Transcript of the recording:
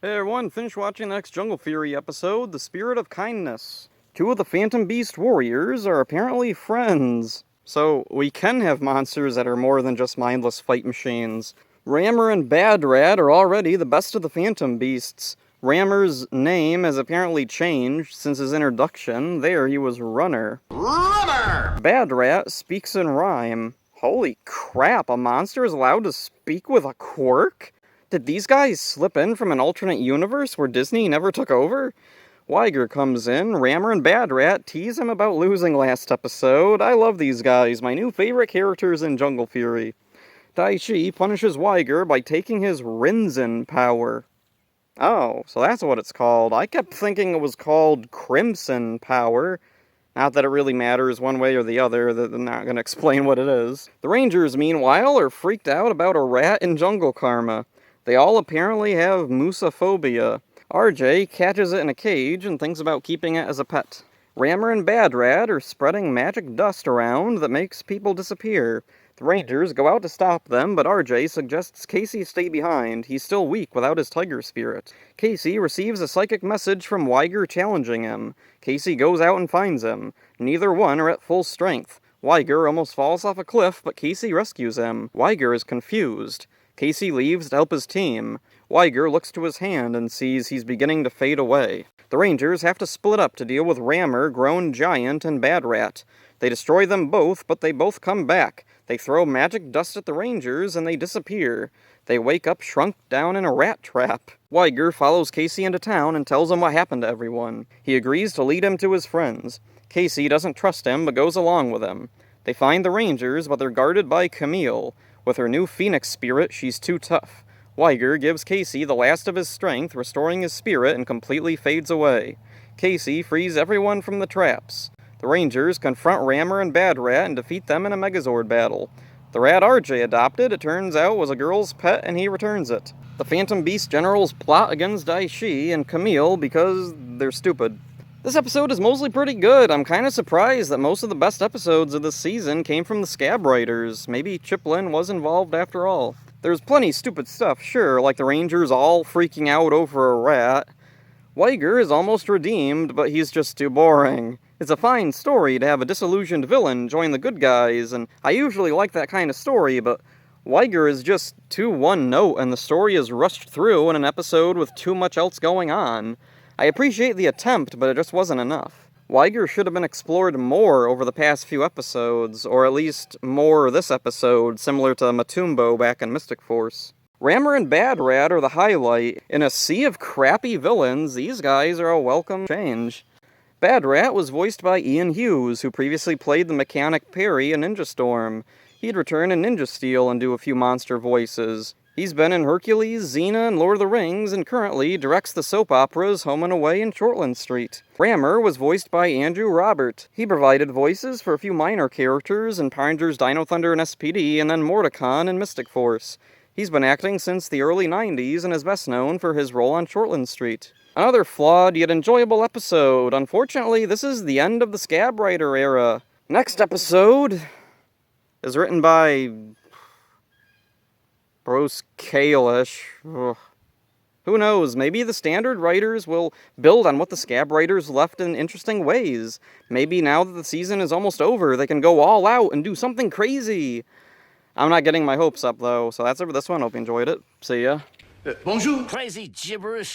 Hey everyone, finished watching the next Jungle Fury episode, The Spirit of Kindness. Two of the Phantom Beast warriors are apparently friends. So, we can have monsters that are more than just mindless fight machines. Rammer and Bad Rat are already the best of the Phantom Beasts. Rammer's name has apparently changed since his introduction. There, he was Runner. Runner! Bad Rat speaks in rhyme. Holy crap, a monster is allowed to speak with a quirk? Did these guys slip in from an alternate universe where Disney never took over? Weiger comes in, Rammer and Bad Rat tease him about losing last episode. I love these guys, my new favorite characters in Jungle Fury. Daishi punishes Weiger by taking his Rinzin power. Oh, so that's what it's called. I kept thinking it was called Crimson Power. Not that it really matters one way or the other, they're not going to explain what it is. The Rangers, meanwhile, are freaked out about a rat in jungle karma. They all apparently have musophobia. RJ catches it in a cage and thinks about keeping it as a pet. Rammer and Bad Rat are spreading magic dust around that makes people disappear. The Rangers go out to stop them, but RJ suggests Casey stay behind. He's still weak without his tiger spirit. Casey receives a psychic message from Weiger challenging him. Casey goes out and finds him. Neither one are at full strength. Weiger almost falls off a cliff, but Casey rescues him. Weiger is confused. Casey leaves to help his team. Weiger looks to his hand and sees he's beginning to fade away. The Rangers have to split up to deal with Rammer, Grown Giant, and Bad Rat. They destroy them both, but they both come back. They throw magic dust at the Rangers, and they disappear. They wake up shrunk down in a rat trap. Weiger follows Casey into town and tells him what happened to everyone. He agrees to lead him to his friends. Casey doesn't trust him, but goes along with him. They find the Rangers, but they're guarded by Camille. With her new Phoenix spirit, she's too tough. Weiger gives Casey the last of his strength, restoring his spirit, and completely fades away. Casey frees everyone from the traps. The Rangers confront Rammer and Bad Rat and defeat them in a Megazord battle. The rat RJ adopted, it turns out, was a girl's pet, and he returns it. The Phantom Beast generals plot against Daishi and Camille because they're stupid. This episode is mostly pretty good. I'm kind of surprised that most of the best episodes of this season came from the Scab writers. Maybe Chip Lin was involved after all. There's plenty stupid stuff, sure, like the Rangers all freaking out over a rat. Weiger is almost redeemed, but he's just too boring. It's a fine story to have a disillusioned villain join the good guys, and I usually like that kind of story, but Weiger is just too one-note, and the story is rushed through in an episode with too much else going on. I appreciate the attempt, but it just wasn't enough. Weiger should have been explored more over the past few episodes, or at least more this episode, similar to Matumbo back in Mystic Force. Rammer and Bad Rat are the highlight. In a sea of crappy villains, these guys are a welcome change. Bad Rat was voiced by Ian Hughes, who previously played the mechanic Perry in Ninja Storm. He'd return in Ninja Steel and do a few monster voices. He's been in Hercules, Xena, and Lord of the Rings, and currently directs the soap operas Home and Away and Shortland Street. Rammer was voiced by Andrew Robert. He provided voices for a few minor characters in Power Rangers Dino Thunder and SPD, and then Mordecon in Mystic Force. He's been acting since the early 90s and is best known for his role on Shortland Street. Another flawed yet enjoyable episode. Unfortunately, this is the end of the Scab Writer era. Next episode is written by Bruce Kalish. Ugh. Who knows, maybe the standard writers will build on what the Scab writers left in interesting ways. Maybe now that the season is almost over, they can go all out and do something crazy. I'm not getting my hopes up, though, so that's it for this one. Hope you enjoyed it. See ya. Bonjour. Crazy gibberish.